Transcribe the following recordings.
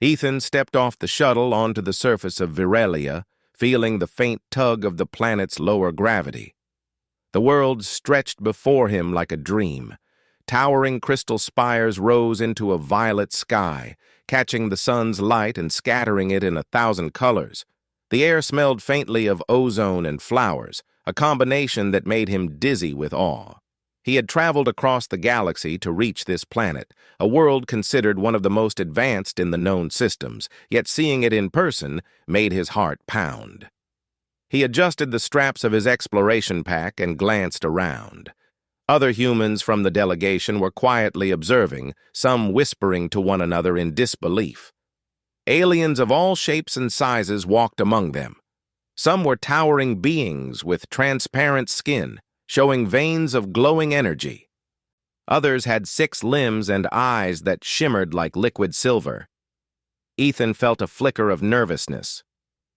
Ethan stepped off the shuttle onto the surface of Virelia, feeling the faint tug of the planet's lower gravity. The world stretched before him like a dream. Towering crystal spires rose into a violet sky, catching the sun's light and scattering it in 1,000 colors. The air smelled faintly of ozone and flowers, a combination that made him dizzy with awe. He had traveled across the galaxy to reach this planet, a world considered one of the most advanced in the known systems, yet seeing it in person made his heart pound. He adjusted the straps of his exploration pack and glanced around. Other humans from the delegation were quietly observing, some whispering to one another in disbelief. Aliens of all shapes and sizes walked among them. Some were towering beings with transparent skin, showing veins of glowing energy. Others had 6 limbs and eyes that shimmered like liquid silver. Ethan felt a flicker of nervousness.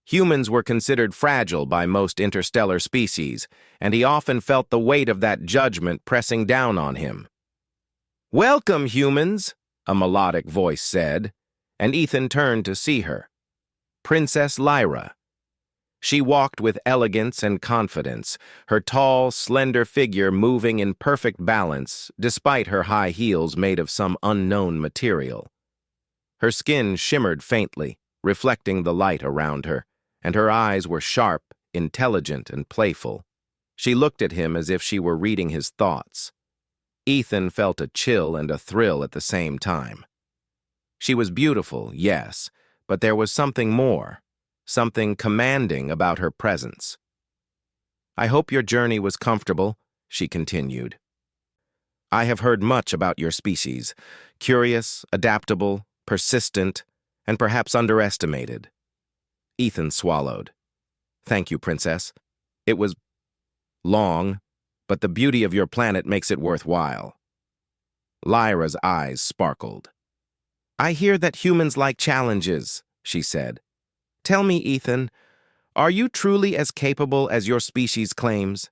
Humans were considered fragile by most interstellar species, and he often felt the weight of that judgment pressing down on him. "Welcome, humans," a melodic voice said, and Ethan turned to see her. Princess Lyra. She walked with elegance and confidence, her tall, slender figure moving in perfect balance despite her high heels made of some unknown material. Her skin shimmered faintly, reflecting the light around her, and her eyes were sharp, intelligent, and playful. She looked at him as if she were reading his thoughts. Ethan felt a chill and a thrill at the same time. She was beautiful, yes, but there was something more. Something commanding about her presence. "I hope your journey was comfortable," she continued. "I have heard much about your species, curious, adaptable, persistent, and perhaps underestimated." Ethan swallowed. "Thank you, Princess. It was long, but the beauty of your planet makes it worthwhile." Lyra's eyes sparkled. "I hear that humans like challenges," she said. "Tell me, Ethan, are you truly as capable as your species claims?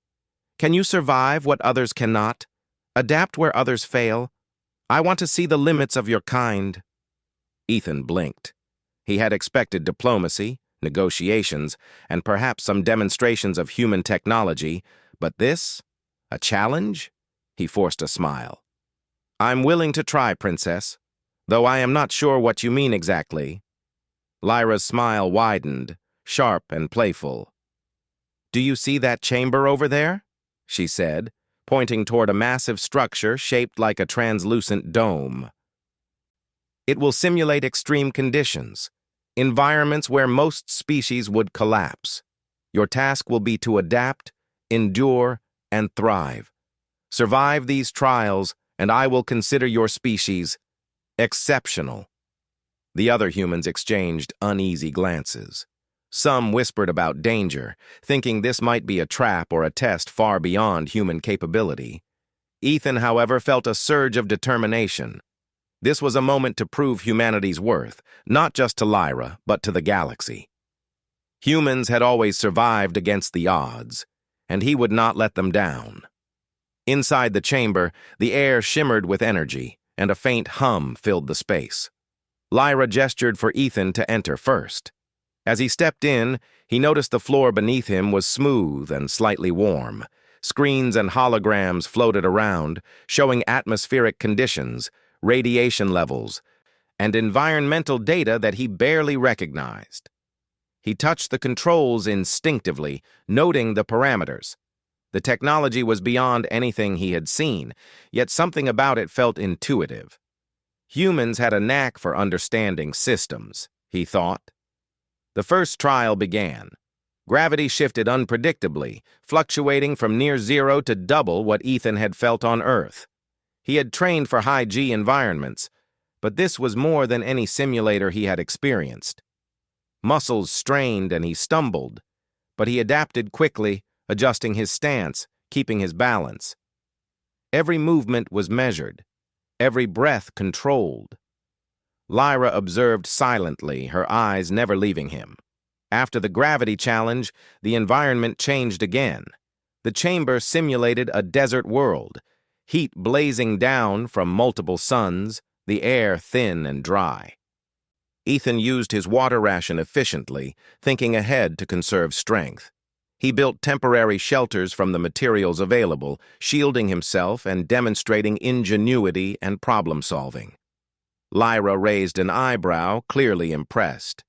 Can you survive what others cannot? Adapt where others fail? I want to see the limits of your kind." Ethan blinked. He had expected diplomacy, negotiations, and perhaps some demonstrations of human technology, but this? A challenge? He forced a smile. "I'm willing to try, Princess, though I am not sure what you mean exactly." Lyra's smile widened, sharp and playful. "Do you see that chamber over there?" she said, pointing toward a massive structure shaped like a translucent dome. "It will simulate extreme conditions, environments where most species would collapse. Your task will be to adapt, endure, and thrive. Survive these trials, and I will consider your species exceptional." The other humans exchanged uneasy glances. Some whispered about danger, thinking this might be a trap or a test far beyond human capability. Ethan, however, felt a surge of determination. This was a moment to prove humanity's worth, not just to Lyra, but to the galaxy. Humans had always survived against the odds, and he would not let them down. Inside the chamber, the air shimmered with energy, and a faint hum filled the space. Lyra gestured for Ethan to enter first. As he stepped in, he noticed the floor beneath him was smooth and slightly warm. Screens and holograms floated around, showing atmospheric conditions, radiation levels, and environmental data that he barely recognized. He touched the controls instinctively, noting the parameters. The technology was beyond anything he had seen, yet something about it felt intuitive. Humans had a knack for understanding systems, he thought. The first trial began. Gravity shifted unpredictably, fluctuating from near zero to double what Ethan had felt on Earth. He had trained for high-G environments, but this was more than any simulator he had experienced. Muscles strained and he stumbled, but he adapted quickly, adjusting his stance, keeping his balance. Every movement was measured, every breath controlled. Lyra observed silently, her eyes never leaving him. After the gravity challenge, the environment changed again. The chamber simulated a desert world, heat blazing down from multiple suns, the air thin and dry. Ethan used his water ration efficiently, thinking ahead to conserve strength. He built temporary shelters from the materials available, shielding himself and demonstrating ingenuity and problem-solving. Lyra raised an eyebrow, clearly impressed.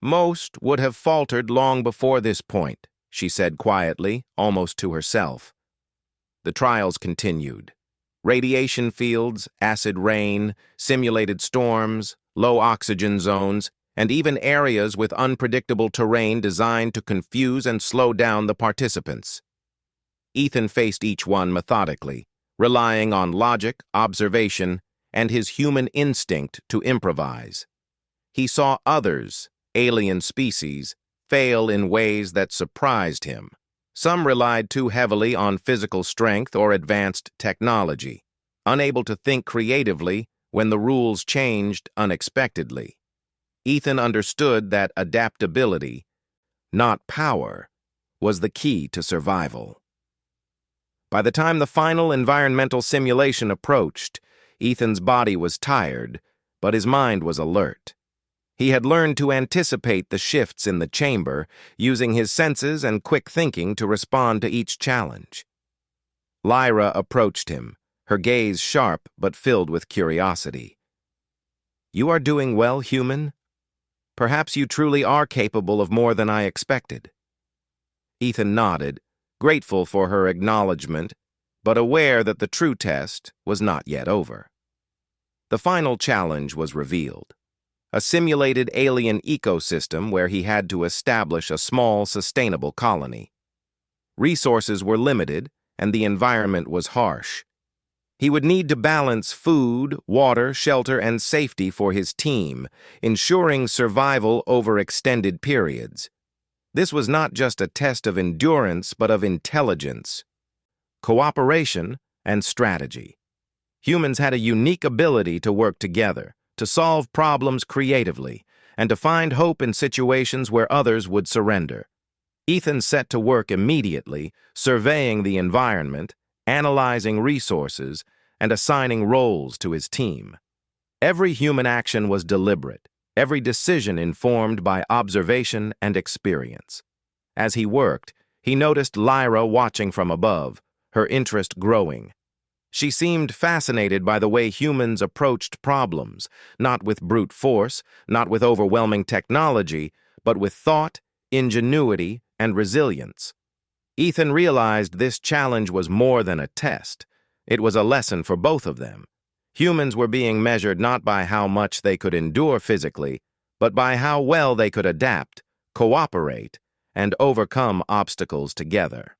"Most would have faltered long before this point," she said quietly, almost to herself. The trials continued. Radiation fields, acid rain, simulated storms, low oxygen zones, and even areas with unpredictable terrain designed to confuse and slow down the participants. Ethan faced each one methodically, relying on logic, observation, and his human instinct to improvise. He saw others, alien species, fail in ways that surprised him. Some relied too heavily on physical strength or advanced technology, unable to think creatively when the rules changed unexpectedly. Ethan understood that adaptability, not power, was the key to survival. By the time the final environmental simulation approached, Ethan's body was tired, but his mind was alert. He had learned to anticipate the shifts in the chamber, using his senses and quick thinking to respond to each challenge. Lyra approached him, her gaze sharp but filled with curiosity. "You are doing well, human? Perhaps you truly are capable of more than I expected." Ethan nodded, grateful for her acknowledgement, but aware that the true test was not yet over. The final challenge was revealed. A simulated alien ecosystem where he had to establish a small, sustainable colony. Resources were limited, and the environment was harsh. He would need to balance food, water, shelter, and safety for his team, ensuring survival over extended periods. This was not just a test of endurance, but of intelligence, cooperation, and strategy. Humans had a unique ability to work together, to solve problems creatively, and to find hope in situations where others would surrender. Ethan set to work immediately, surveying the environment, analyzing resources, and assigning roles to his team. Every human action was deliberate, every decision informed by observation and experience. As he worked, he noticed Lyra watching from above, her interest growing. She seemed fascinated by the way humans approached problems, not with brute force, not with overwhelming technology, but with thought, ingenuity, and resilience. Ethan realized this challenge was more than a test. It was a lesson for both of them. Humans were being measured not by how much they could endure physically, but by how well they could adapt, cooperate, and overcome obstacles together.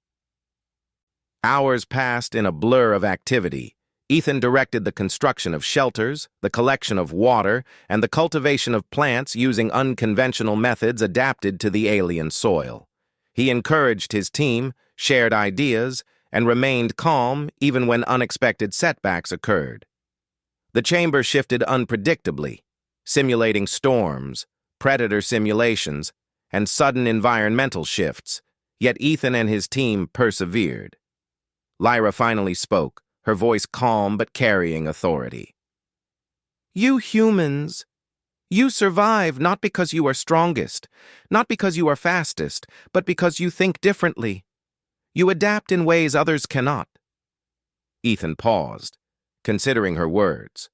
Hours passed in a blur of activity. Ethan directed the construction of shelters, the collection of water, and the cultivation of plants using unconventional methods adapted to the alien soil. He encouraged his team, shared ideas, and remained calm even when unexpected setbacks occurred. The chamber shifted unpredictably, simulating storms, predator simulations, and sudden environmental shifts, yet Ethan and his team persevered. Lyra finally spoke, her voice calm but carrying authority. "You humans, you survive not because you are strongest, not because you are fastest, but because you think differently. You adapt in ways others cannot." Ethan paused, considering her words.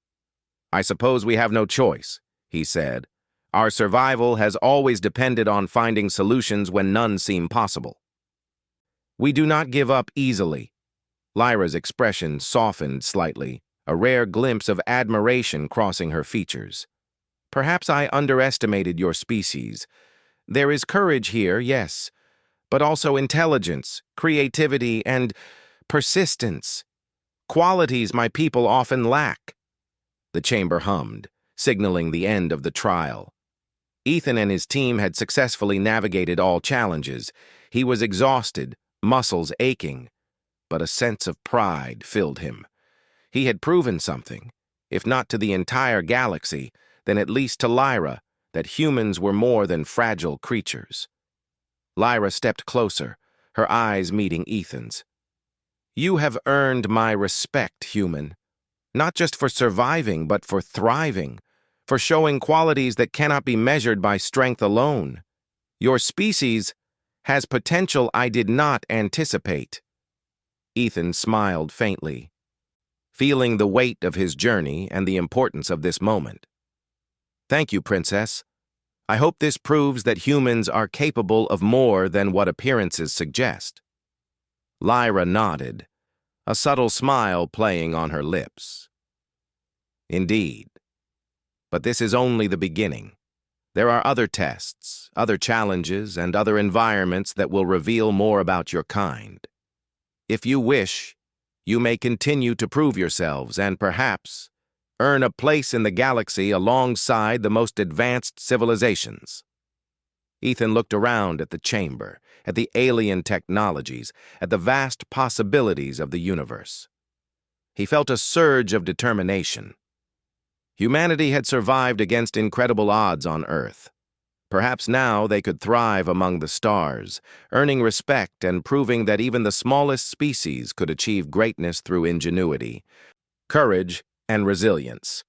"I suppose we have no choice," he said. "Our survival has always depended on finding solutions when none seem possible. We do not give up easily." Lyra's expression softened slightly, a rare glimpse of admiration crossing her features. "Perhaps I underestimated your species. There is courage here, yes, but also intelligence, creativity, and persistence. Qualities my people often lack." The chamber hummed, signaling the end of the trial. Ethan and his team had successfully navigated all challenges. He was exhausted, muscles aching, but a sense of pride filled him. He had proven something, if not to the entire galaxy, then at least to Lyra, that humans were more than fragile creatures. Lyra stepped closer, her eyes meeting Ethan's. "You have earned my respect, human. Not just for surviving, but for thriving, for showing qualities that cannot be measured by strength alone. Your species has potential I did not anticipate." Ethan smiled faintly, feeling the weight of his journey and the importance of this moment. "Thank you, Princess. I hope this proves that humans are capable of more than what appearances suggest." Lyra nodded, a subtle smile playing on her lips. "Indeed. But this is only the beginning. There are other tests, other challenges, and other environments that will reveal more about your kind. If you wish, you may continue to prove yourselves and perhaps earn a place in the galaxy alongside the most advanced civilizations." Ethan looked around at the chamber, at the alien technologies, at the vast possibilities of the universe. He felt a surge of determination. Humanity had survived against incredible odds on Earth. Perhaps now they could thrive among the stars, earning respect and proving that even the smallest species could achieve greatness through ingenuity, courage, and resilience.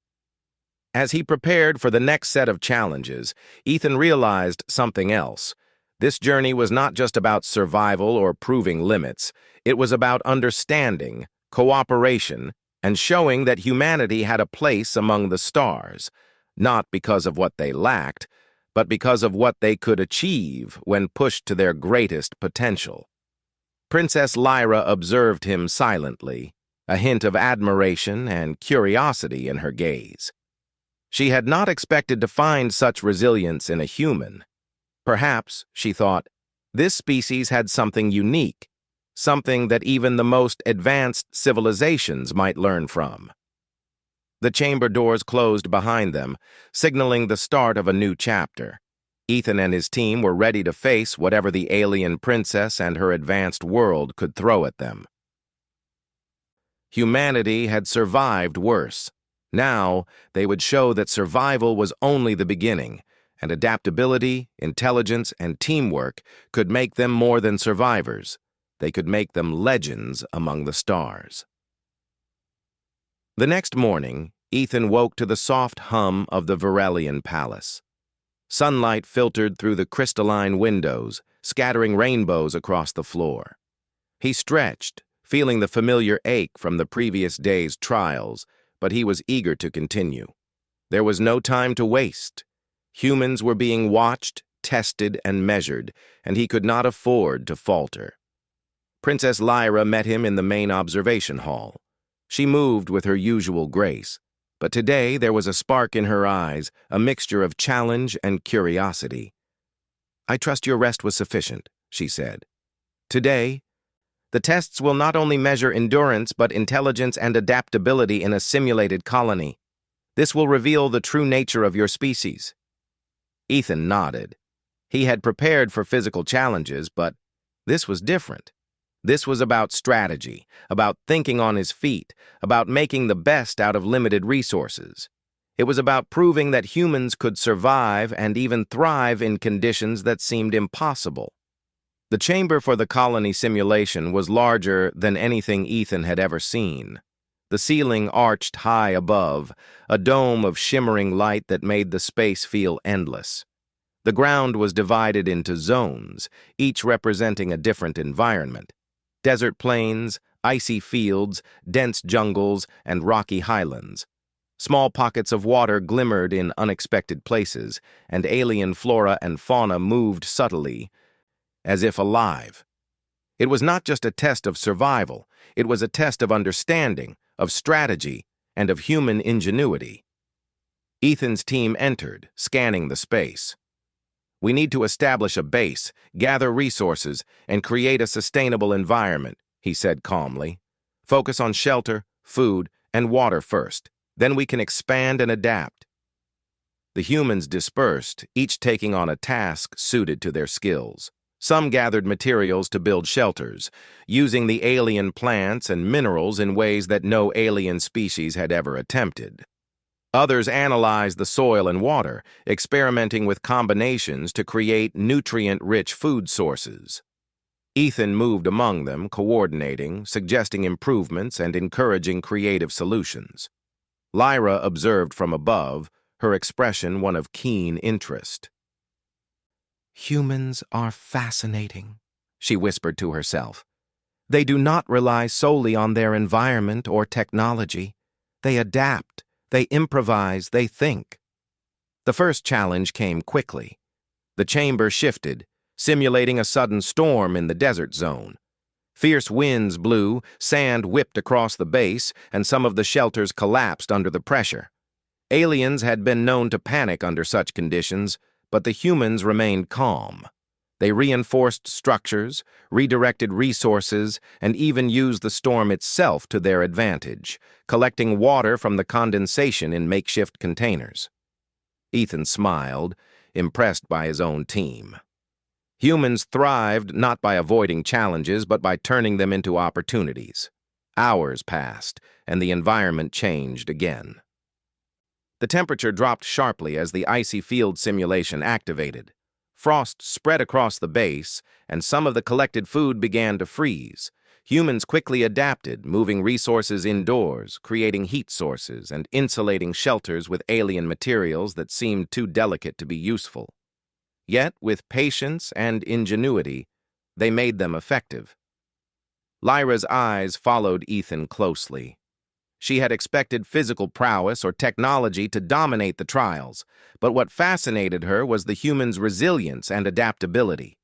As he prepared for the next set of challenges, Ethan realized something else. This journey was not just about survival or proving limits. It was about understanding, cooperation, and showing that humanity had a place among the stars, not because of what they lacked, but because of what they could achieve when pushed to their greatest potential. Princess Lyra observed him silently, a hint of admiration and curiosity in her gaze. She had not expected to find such resilience in a human. Perhaps, she thought, this species had something unique, something that even the most advanced civilizations might learn from. The chamber doors closed behind them, signaling the start of a new chapter. Ethan and his team were ready to face whatever the alien princess and her advanced world could throw at them. Humanity had survived worse. Now, they would show that survival was only the beginning, and adaptability, intelligence, and teamwork could make them more than survivors. They could make them legends among the stars. The next morning, Ethan woke to the soft hum of the Virelian palace. Sunlight filtered through the crystalline windows, scattering rainbows across the floor. He stretched, feeling the familiar ache from the previous day's trials, but he was eager to continue. There was no time to waste. Humans were being watched, tested, and measured, and he could not afford to falter. Princess Lyra met him in the main observation hall. She moved with her usual grace, but today there was a spark in her eyes, a mixture of challenge and curiosity. "I trust your rest was sufficient," she said. "Today, the tests will not only measure endurance but intelligence and adaptability in a simulated colony. This will reveal the true nature of your species." Ethan nodded. He had prepared for physical challenges, but this was different. This was about strategy, about thinking on his feet, about making the best out of limited resources. It was about proving that humans could survive and even thrive in conditions that seemed impossible. The chamber for the colony simulation was larger than anything Ethan had ever seen. The ceiling arched high above, a dome of shimmering light that made the space feel endless. The ground was divided into zones, each representing a different environment. Desert plains, icy fields, dense jungles, and rocky highlands. Small pockets of water glimmered in unexpected places, and alien flora and fauna moved subtly, as if alive. It was not just a test of survival, it was a test of understanding, of strategy, and of human ingenuity. Ethan's team entered, scanning the space. "We need to establish a base, gather resources, and create a sustainable environment," he said calmly. "Focus on shelter, food, and water first. Then we can expand and adapt." The humans dispersed, each taking on a task suited to their skills. Some gathered materials to build shelters, using the alien plants and minerals in ways that no alien species had ever attempted. Others analyzed the soil and water, experimenting with combinations to create nutrient-rich food sources. Ethan moved among them, coordinating, suggesting improvements, and encouraging creative solutions. Lyra observed from above, her expression one of keen interest. "Humans are fascinating," she whispered to herself. "They do not rely solely on their environment or technology. They adapt, they improvise, they think." The first challenge came quickly. The chamber shifted, simulating a sudden storm in the desert zone. Fierce winds blew, sand whipped across the base, and some of the shelters collapsed under the pressure. Aliens had been known to panic under such conditions, but the humans remained calm. They reinforced structures, redirected resources, and even used the storm itself to their advantage, collecting water from the condensation in makeshift containers. Ethan smiled, impressed by his own team. Humans thrived not by avoiding challenges, but by turning them into opportunities. Hours passed, and the environment changed again. The temperature dropped sharply as the icy field simulation activated. Frost spread across the base, and some of the collected food began to freeze. Humans quickly adapted, moving resources indoors, creating heat sources, and insulating shelters with alien materials that seemed too delicate to be useful. Yet, with patience and ingenuity, they made them effective. Lyra's eyes followed Ethan closely. She had expected physical prowess or technology to dominate the trials, but what fascinated her was the humans' resilience and adaptability.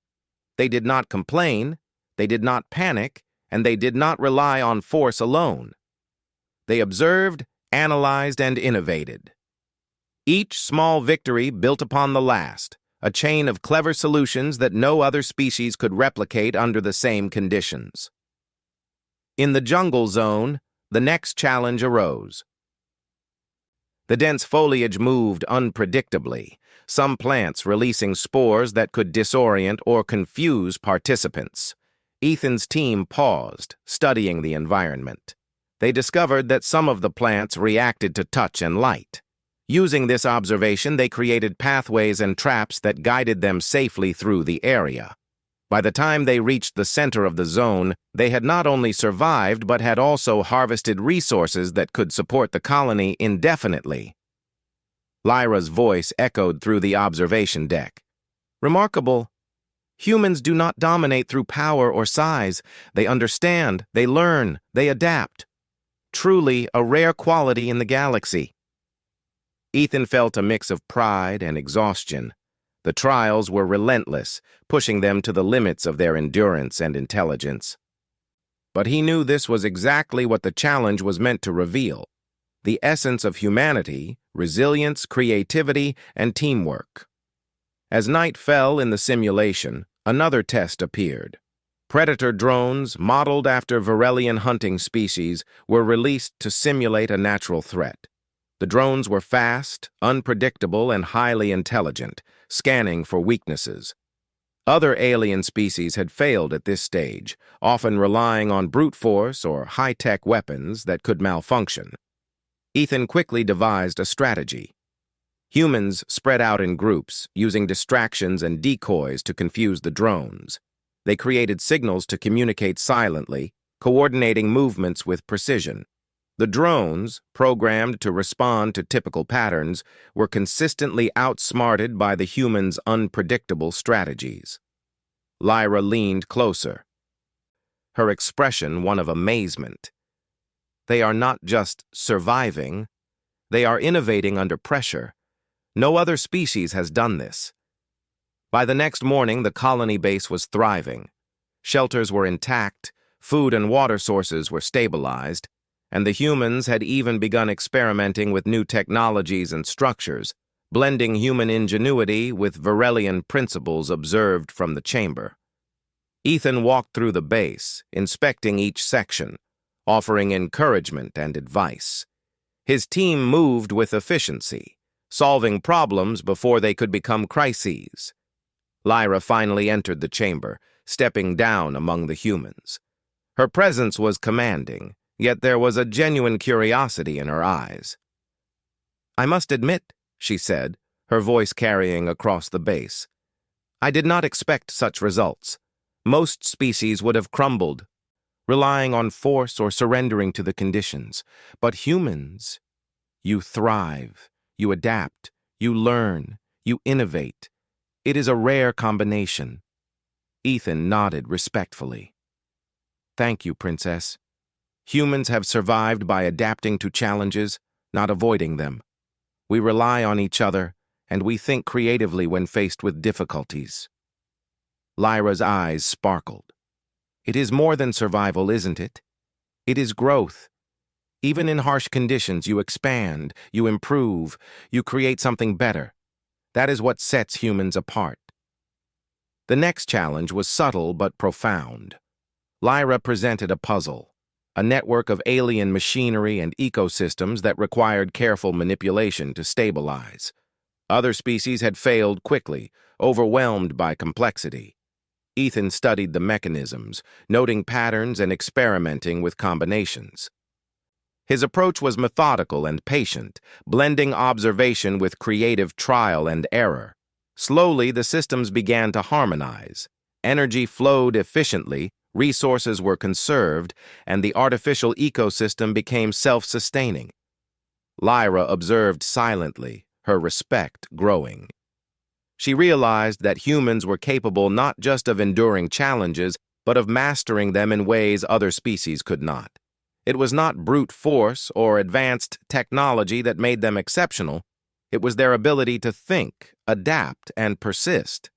They did not complain, they did not panic, and they did not rely on force alone. They observed, analyzed, and innovated. Each small victory built upon the last, a chain of clever solutions that no other species could replicate under the same conditions. In the jungle zone, the next challenge arose. The dense foliage moved unpredictably, some plants releasing spores that could disorient or confuse participants. Ethan's team paused, studying the environment. They discovered that some of the plants reacted to touch and light. Using this observation, they created pathways and traps that guided them safely through the area. By the time they reached the center of the zone, they had not only survived but had also harvested resources that could support the colony indefinitely. Lyra's voice echoed through the observation deck. "Remarkable. Humans do not dominate through power or size. They understand, they learn, they adapt. Truly a rare quality in the galaxy." Ethan felt a mix of pride and exhaustion. The trials were relentless, pushing them to the limits of their endurance and intelligence. But he knew this was exactly what the challenge was meant to reveal: the essence of humanity, resilience, creativity, and teamwork. As night fell in the simulation, another test appeared. Predator drones, modeled after Virelian hunting species, were released to simulate a natural threat. The drones were fast, unpredictable, and highly intelligent, scanning for weaknesses. Other alien species had failed at this stage, often relying on brute force or high-tech weapons that could malfunction. Ethan quickly devised a strategy. Humans spread out in groups, using distractions and decoys to confuse the drones. They created signals to communicate silently, coordinating movements with precision. The drones, programmed to respond to typical patterns, were consistently outsmarted by the humans' unpredictable strategies. Lyra leaned closer, her expression one of amazement. They are not just surviving, they are innovating under pressure. No other species has done this. By the next morning, the colony base was thriving. Shelters were intact, food and water sources were stabilized, and the humans had even begun experimenting with new technologies and structures, blending human ingenuity with Virelian principles observed from the chamber. Ethan walked through the base, inspecting each section, offering encouragement and advice. His team moved with efficiency, solving problems before they could become crises. Lyra finally entered the chamber, stepping down among the humans. Her presence was commanding, yet there was a genuine curiosity in her eyes. "I must admit," she said, her voice carrying across the base, "I did not expect such results. Most species would have crumbled, relying on force or surrendering to the conditions. But humans, you thrive. You adapt, you learn, you innovate. It is a rare combination. Ethan nodded respectfully. Thank you, Princess. Humans have survived by adapting to challenges, not avoiding them. We rely on each other, and we think creatively when faced with difficulties. Lyra's eyes sparkled. It is more than survival, isn't it? It is growth. Even in harsh conditions, you expand, you improve, you create something better. That is what sets humans apart. The next challenge was subtle but profound. Lyra presented a puzzle, a network of alien machinery and ecosystems that required careful manipulation to stabilize. Other species had failed quickly, overwhelmed by complexity. Ethan studied the mechanisms, noting patterns and experimenting with combinations. His approach was methodical and patient, blending observation with creative trial and error. Slowly, the systems began to harmonize. Energy flowed efficiently, resources were conserved, and the artificial ecosystem became self-sustaining. Lyra observed silently, her respect growing. She realized that humans were capable not just of enduring challenges, but of mastering them in ways other species could not. It was not brute force or advanced technology that made them exceptional. It was their ability to think, adapt, and persist.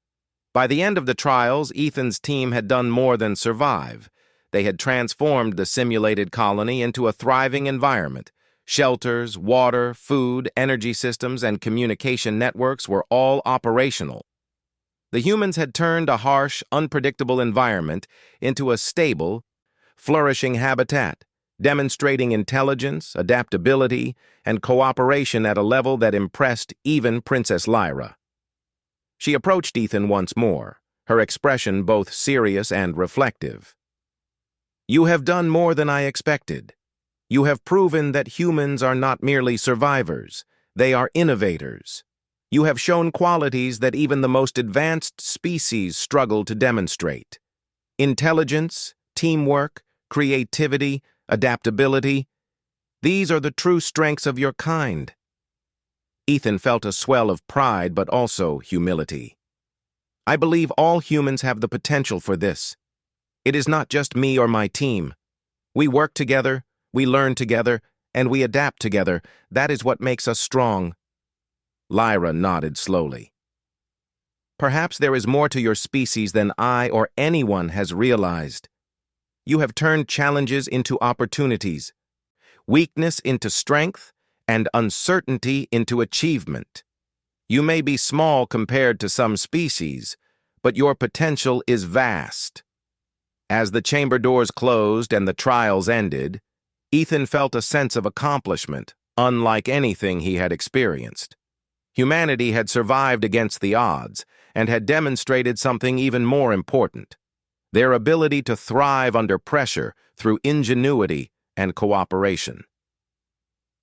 By the end of the trials, Ethan's team had done more than survive. They had transformed the simulated colony into a thriving environment. Shelters, water, food, energy systems, and communication networks were all operational. The humans had turned a harsh, unpredictable environment into a stable, flourishing habitat, demonstrating intelligence, adaptability, and cooperation at a level that impressed even Princess Lyra. She approached Ethan once more, her expression both serious and reflective. "You have done more than I expected. You have proven that humans are not merely survivors, they are innovators. You have shown qualities that even the most advanced species struggle to demonstrate. Intelligence, teamwork, creativity, adaptability, these are the true strengths of your kind." Ethan felt a swell of pride but also humility. "I believe all humans have the potential for this. It is not just me or my team. We work together, we learn together, and we adapt together. That is what makes us strong." Lyra nodded slowly. "Perhaps there is more to your species than I or anyone has realized. You have turned challenges into opportunities, weakness into strength, and uncertainty into achievement. You may be small compared to some species, but your potential is vast." As the chamber doors closed and the trials ended, Ethan felt a sense of accomplishment, unlike anything he had experienced. Humanity had survived against the odds and had demonstrated something even more important: their ability to thrive under pressure through ingenuity and cooperation.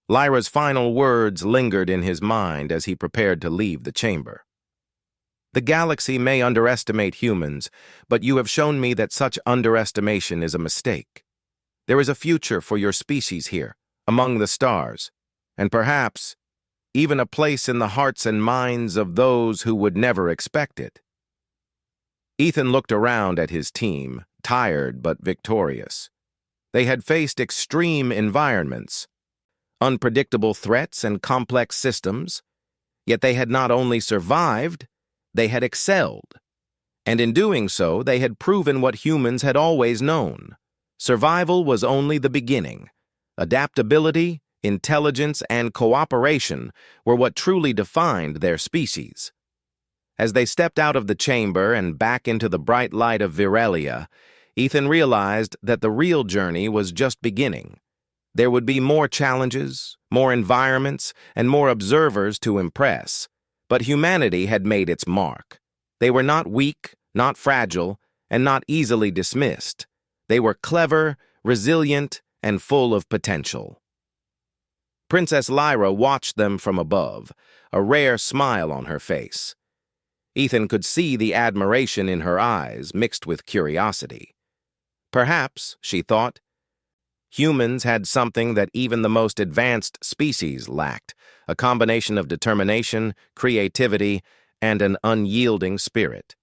Lyra's final words lingered in his mind as he prepared to leave the chamber. "The galaxy may underestimate humans, but you have shown me that such underestimation is a mistake. There is a future for your species here, among the stars, and perhaps even a place in the hearts and minds of those who would never expect it." Ethan looked around at his team, tired but victorious. They had faced extreme environments, unpredictable threats and complex systems, yet they had not only survived, they had excelled. And in doing so, they had proven what humans had always known. Survival was only the beginning. Adaptability, intelligence, and cooperation were what truly defined their species. As they stepped out of the chamber and back into the bright light of Virelia, Ethan realized that the real journey was just beginning. There would be more challenges, more environments, and more observers to impress. But humanity had made its mark. They were not weak, not fragile, and not easily dismissed. They were clever, resilient, and full of potential. Princess Lyra watched them from above, a rare smile on her face. Ethan could see the admiration in her eyes mixed with curiosity. Perhaps, she thought, humans had something that even the most advanced species lacked, a combination of determination, creativity, and an unyielding spirit.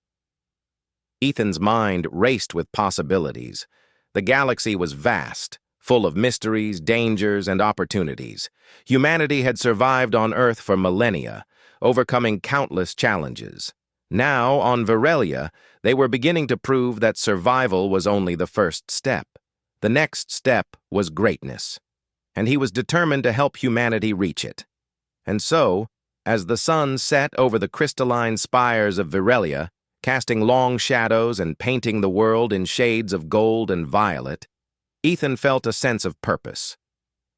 Ethan's mind raced with possibilities. The galaxy was vast, full of mysteries, dangers, and opportunities. Humanity had survived on Earth for millennia, overcoming countless challenges. Now, on Virelia, they were beginning to prove that survival was only the first step. The next step was greatness, and he was determined to help humanity reach it. And so, as the sun set over the crystalline spires of Virelia, casting long shadows and painting the world in shades of gold and violet, Ethan felt a sense of purpose.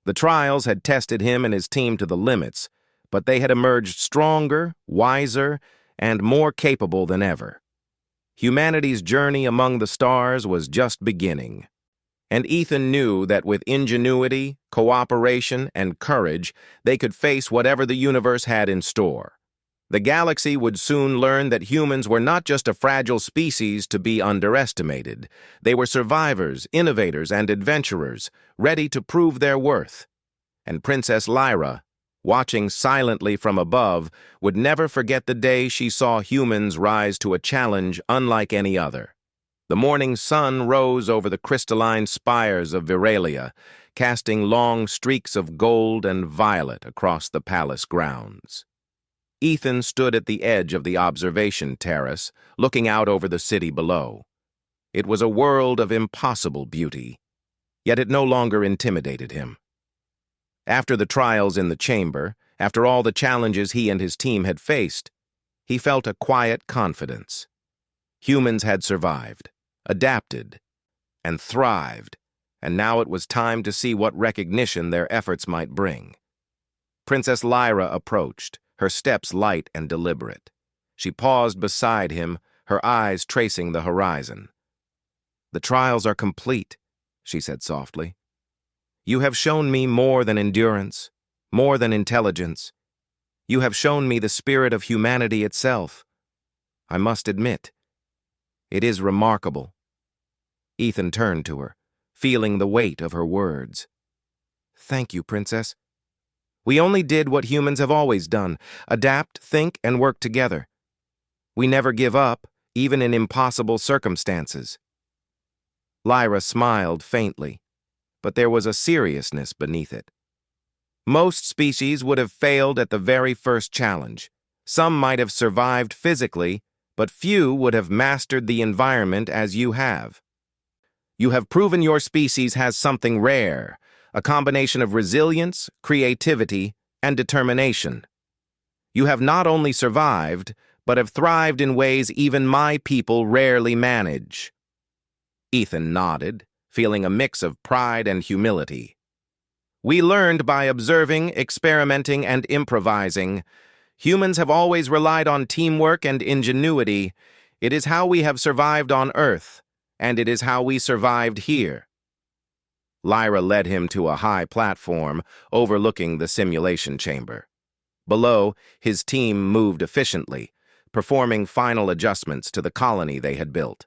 The trials had tested him and his team to the limits, but they had emerged stronger, wiser, and more capable than ever. Humanity's journey among the stars was just beginning, and Ethan knew that with ingenuity, cooperation, and courage, they could face whatever the universe had in store. The galaxy would soon learn that humans were not just a fragile species to be underestimated. They were survivors, innovators, and adventurers, ready to prove their worth. And Princess Lyra, watching silently from above, would never forget the day she saw humans rise to a challenge unlike any other. The morning sun rose over the crystalline spires of Virelia, casting long streaks of gold and violet across the palace grounds. Ethan stood at the edge of the observation terrace, looking out over the city below. It was a world of impossible beauty, yet it no longer intimidated him. After the trials in the chamber, after all the challenges he and his team had faced, he felt a quiet confidence. Humans had survived, adapted, and thrived, and now it was time to see what recognition their efforts might bring. Princess Lyra approached, her steps light and deliberate. She paused beside him, her eyes tracing the horizon. "The trials are complete," she said softly. "You have shown me more than endurance, more than intelligence. You have shown me the spirit of humanity itself. I must admit, it is remarkable." Ethan turned to her, feeling the weight of her words. "Thank you, Princess. We only did what humans have always done: adapt, think, and work together. We never give up, even in impossible circumstances." Lyra smiled faintly, but there was a seriousness beneath it. Most species would have failed at the very first challenge. Some might have survived physically, but few would have mastered the environment as you have. You have proven your species has something rare, a combination of resilience, creativity, and determination. You have not only survived, but have thrived in ways even my people rarely manage. Ethan nodded, feeling a mix of pride and humility. "We learned by observing, experimenting, and improvising. Humans have always relied on teamwork and ingenuity. It is how we have survived on Earth, and it is how we survived here." Lyra led him to a high platform overlooking the simulation chamber. Below, his team moved efficiently, performing final adjustments to the colony they had built.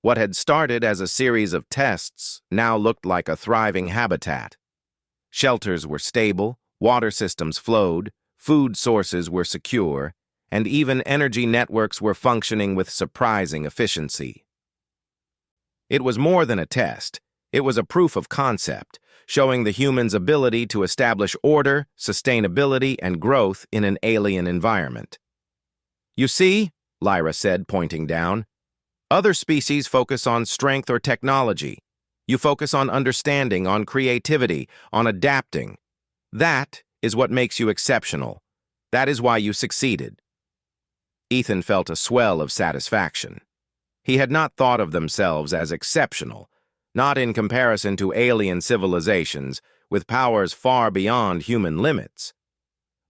What had started as a series of tests now looked like a thriving habitat. Shelters were stable, water systems flowed, food sources were secure, and even energy networks were functioning with surprising efficiency. It was more than a test. It was a proof of concept, showing the humans' ability to establish order, sustainability, and growth in an alien environment. "You see," Lyra said, pointing down, "other species focus on strength or technology. You focus on understanding, on creativity, on adapting. That is what makes you exceptional. That is why you succeeded." Ethan felt a swell of satisfaction. He had not thought of themselves as exceptional, not in comparison to alien civilizations with powers far beyond human limits.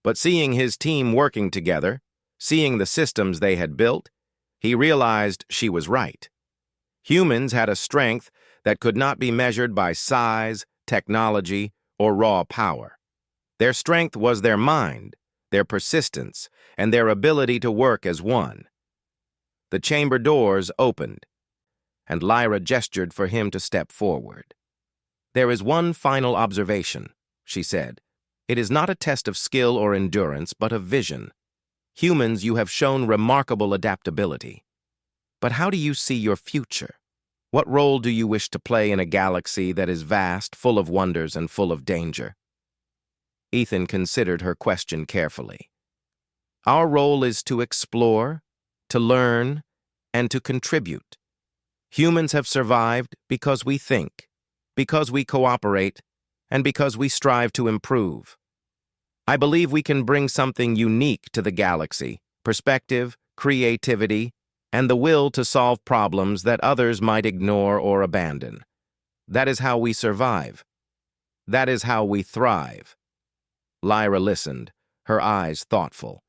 But seeing his team working together, seeing the systems they had built, he realized she was right. Humans had a strength that could not be measured by size, technology, or raw power. Their strength was their mind, their persistence, and their ability to work as one. The chamber doors opened, and Lyra gestured for him to step forward. "There is one final observation," she said. It is not a test of skill or endurance, but of vision. Humans, you have shown remarkable adaptability. But how do you see your future? What role do you wish to play in a galaxy that is vast, full of wonders, and full of danger? Ethan considered her question carefully. Our role is to explore, to learn, and to contribute. Humans have survived because we think, because we cooperate, and because we strive to improve. I believe we can bring something unique to the galaxy: perspective, creativity, and the will to solve problems that others might ignore or abandon. That is how we survive. That is how we thrive. Lyra listened, her eyes thoughtful.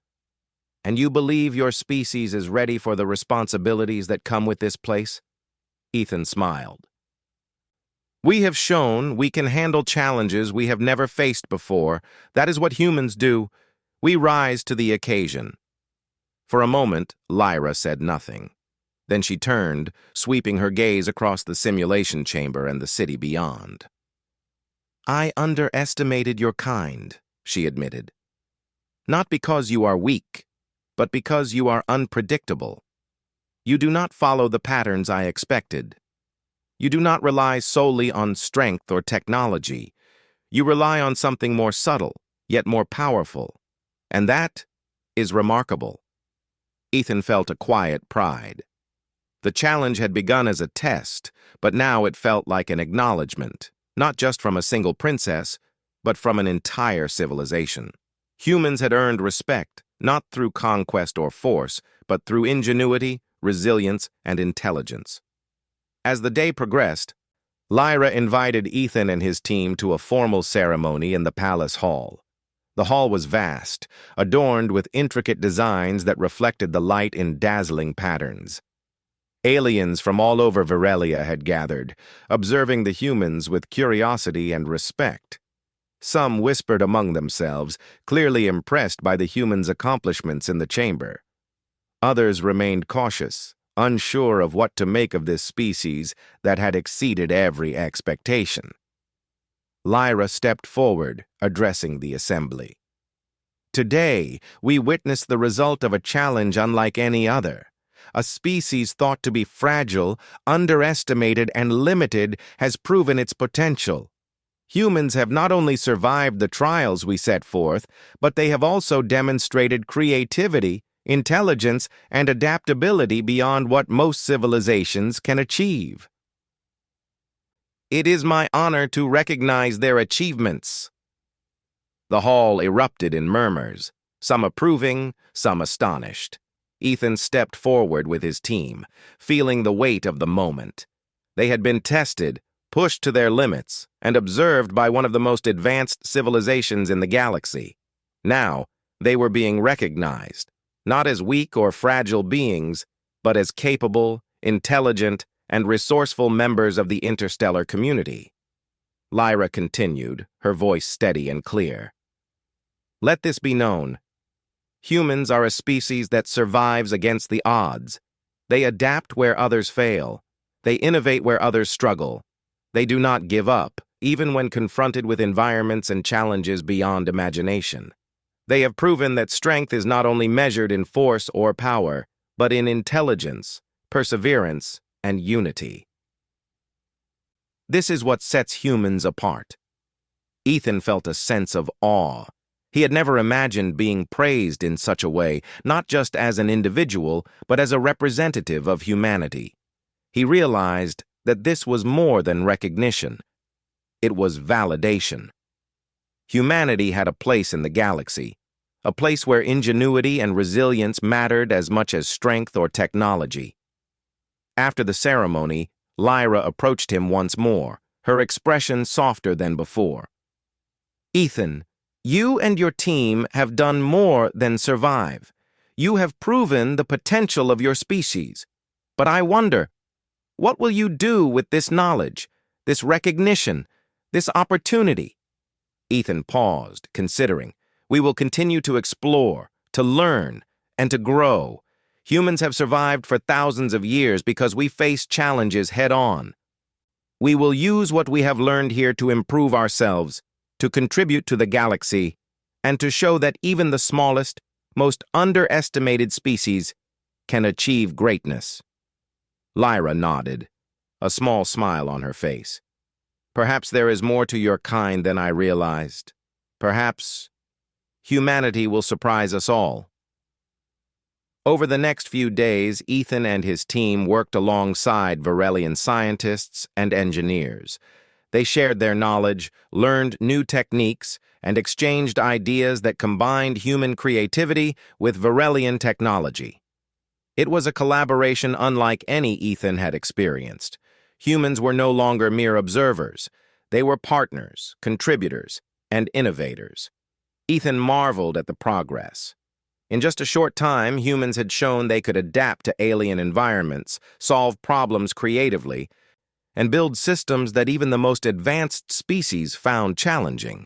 And you believe your species is ready for the responsibilities that come with this place? Ethan smiled. We have shown we can handle challenges we have never faced before. That is what humans do. We rise to the occasion. For a moment, Lyra said nothing. Then she turned, sweeping her gaze across the simulation chamber and the city beyond. I underestimated your kind, she admitted. Not because you are weak, but because you are unpredictable. You do not follow the patterns I expected. You do not rely solely on strength or technology. You rely on something more subtle, yet more powerful. And that is remarkable. Ethan felt a quiet pride. The challenge had begun as a test, but now it felt like an acknowledgement, not just from a single princess, but from an entire civilization. Humans had earned respect, not through conquest or force, but through ingenuity, resilience, and intelligence. As the day progressed, Lyra invited Ethan and his team to a formal ceremony in the palace hall. The hall was vast, adorned with intricate designs that reflected the light in dazzling patterns. Aliens from all over Virelia had gathered, observing the humans with curiosity and respect. Some whispered among themselves, clearly impressed by the humans' accomplishments in the chamber. Others remained cautious, unsure of what to make of this species that had exceeded every expectation. Lyra stepped forward, addressing the assembly. Today, we witness the result of a challenge unlike any other. A species thought to be fragile, underestimated, and limited has proven its potential. Humans have not only survived the trials we set forth, but they have also demonstrated creativity, intelligence, and adaptability beyond what most civilizations can achieve. It is my honor to recognize their achievements. The hall erupted in murmurs, some approving, some astonished. Ethan stepped forward with his team, feeling the weight of the moment. They had been tested, pushed to their limits, and observed by one of the most advanced civilizations in the galaxy. Now, they were being recognized, not as weak or fragile beings, but as capable, intelligent, and resourceful members of the interstellar community. Lyra continued, her voice steady and clear. Let this be known. Humans are a species that survives against the odds. They adapt where others fail. They innovate where others struggle. They do not give up, even when confronted with environments and challenges beyond imagination. They have proven that strength is not only measured in force or power, but in intelligence, perseverance, and unity. This is what sets humans apart. Ethan felt a sense of awe. He had never imagined being praised in such a way, not just as an individual, but as a representative of humanity. He realized that this was more than recognition. It was validation. Humanity had a place in the galaxy, a place where ingenuity and resilience mattered as much as strength or technology. After the ceremony, Lyra approached him once more, her expression softer than before. Ethan, you and your team have done more than survive. You have proven the potential of your species. But I wonder, what will you do with this knowledge, this recognition, this opportunity? Ethan paused, considering. We will continue to explore, to learn, and to grow. Humans have survived for thousands of years because we face challenges head-on. We will use what we have learned here to improve ourselves, to contribute to the galaxy, and to show that even the smallest, most underestimated species can achieve greatness. Lyra nodded, a small smile on her face. Perhaps there is more to your kind than I realized. Perhaps humanity will surprise us all. Over the next few days, Ethan and his team worked alongside Virelian scientists and engineers. They shared their knowledge, learned new techniques, and exchanged ideas that combined human creativity with Virelian technology. It was a collaboration unlike any Ethan had experienced. Humans were no longer mere observers. They were partners, contributors, and innovators. Ethan marveled at the progress. In just a short time, humans had shown they could adapt to alien environments, solve problems creatively, and build systems that even the most advanced species found challenging.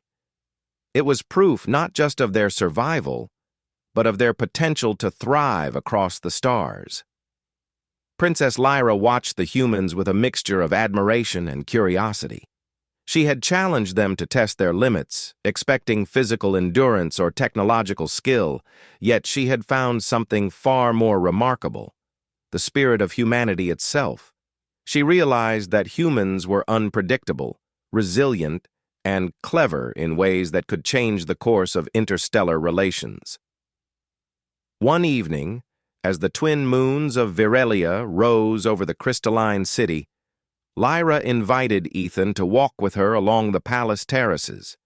It was proof not just of their survival, but of their potential to thrive across the stars. Princess Lyra watched the humans with a mixture of admiration and curiosity. She had challenged them to test their limits, expecting physical endurance or technological skill, yet she had found something far more remarkable: the spirit of humanity itself. She realized that humans were unpredictable, resilient, and clever in ways that could change the course of interstellar relations. One evening, as the twin moons of Virelia rose over the crystalline city, Lyra invited Ethan to walk with her along the palace terraces.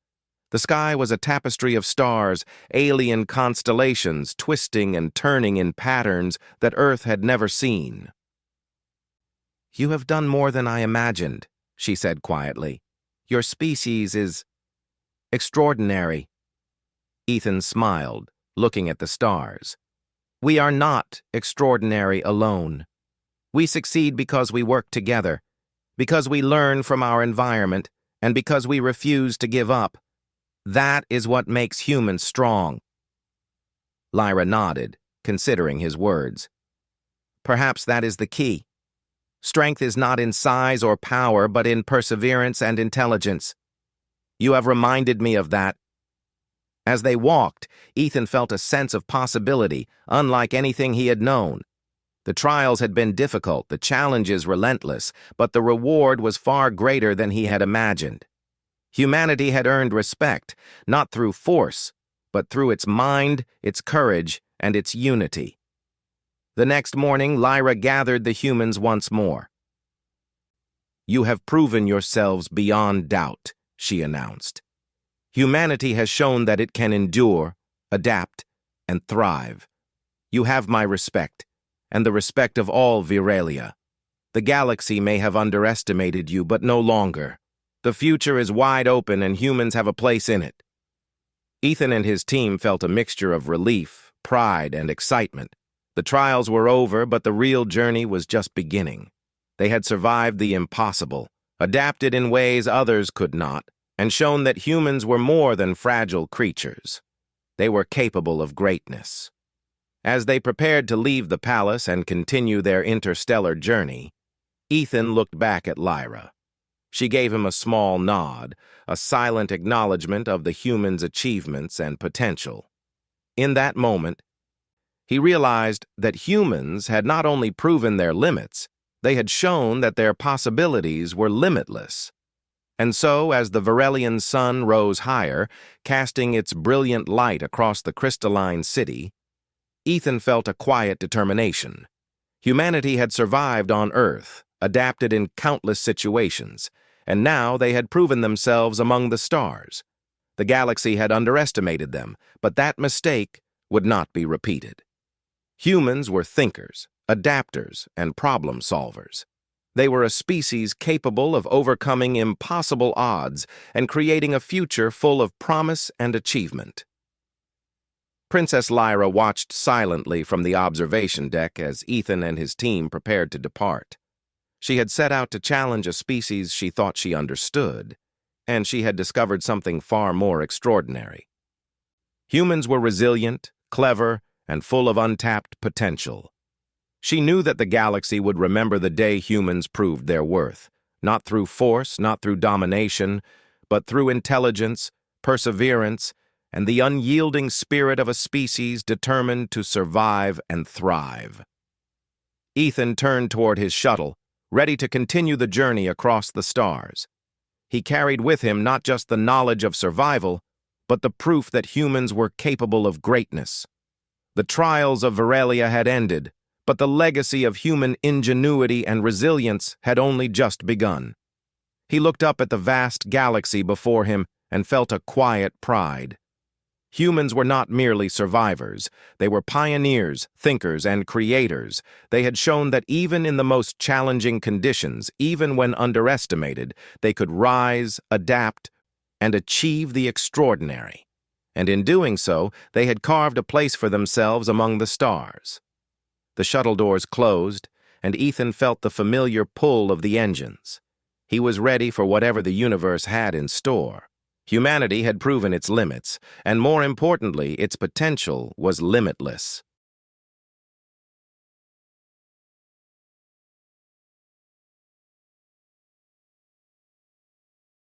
The sky was a tapestry of stars, alien constellations twisting and turning in patterns that Earth had never seen. "You have done more than I imagined," she said quietly. "Your species is extraordinary." Ethan smiled, looking at the stars. "We are not extraordinary alone. We succeed because we work together, because we learn from our environment, and because we refuse to give up. That is what makes humans strong." Lyra nodded, considering his words. "Perhaps that is the key. Strength is not in size or power, but in perseverance and intelligence. You have reminded me of that." As they walked, Ethan felt a sense of possibility, unlike anything he had known. The trials had been difficult, the challenges relentless, but the reward was far greater than he had imagined. Humanity had earned respect, not through force, but through its mind, its courage, and its unity. The next morning, Lyra gathered the humans once more. "You have proven yourselves beyond doubt," she announced. "Humanity has shown that it can endure, adapt, and thrive. You have my respect, and the respect of all Virelia. The galaxy may have underestimated you, but no longer. The future is wide open and humans have a place in it." Ethan and his team felt a mixture of relief, pride, and excitement. The trials were over, but the real journey was just beginning. They had survived the impossible, adapted in ways others could not, and shown that humans were more than fragile creatures. They were capable of greatness. As they prepared to leave the palace and continue their interstellar journey, Ethan looked back at Lyra. She gave him a small nod, a silent acknowledgement of the human's achievements and potential. In that moment, he realized that humans had not only proven their limits, they had shown that their possibilities were limitless. And so, as the Virelian sun rose higher, casting its brilliant light across the crystalline city, Ethan felt a quiet determination. Humanity had survived on Earth, adapted in countless situations, and now they had proven themselves among the stars. The galaxy had underestimated them, but that mistake would not be repeated. Humans were thinkers, adapters, and problem solvers. They were a species capable of overcoming impossible odds and creating a future full of promise and achievement. Princess Lyra watched silently from the observation deck as Ethan and his team prepared to depart. She had set out to challenge a species she thought she understood, and she had discovered something far more extraordinary. Humans were resilient, clever, and full of untapped potential. She knew that the galaxy would remember the day humans proved their worth, not through force, not through domination, but through intelligence, perseverance, and the unyielding spirit of a species determined to survive and thrive. Ethan turned toward his shuttle, ready to continue the journey across the stars. He carried with him not just the knowledge of survival, but the proof that humans were capable of greatness. The trials of Virelia had ended, but the legacy of human ingenuity and resilience had only just begun. He looked up at the vast galaxy before him and felt a quiet pride. Humans were not merely survivors. They were pioneers, thinkers, and creators. They had shown that even in the most challenging conditions, even when underestimated, they could rise, adapt, and achieve the extraordinary. And in doing so, they had carved a place for themselves among the stars. The shuttle doors closed, and Ethan felt the familiar pull of the engines. He was ready for whatever the universe had in store. Humanity had proven its limits, and more importantly, its potential was limitless.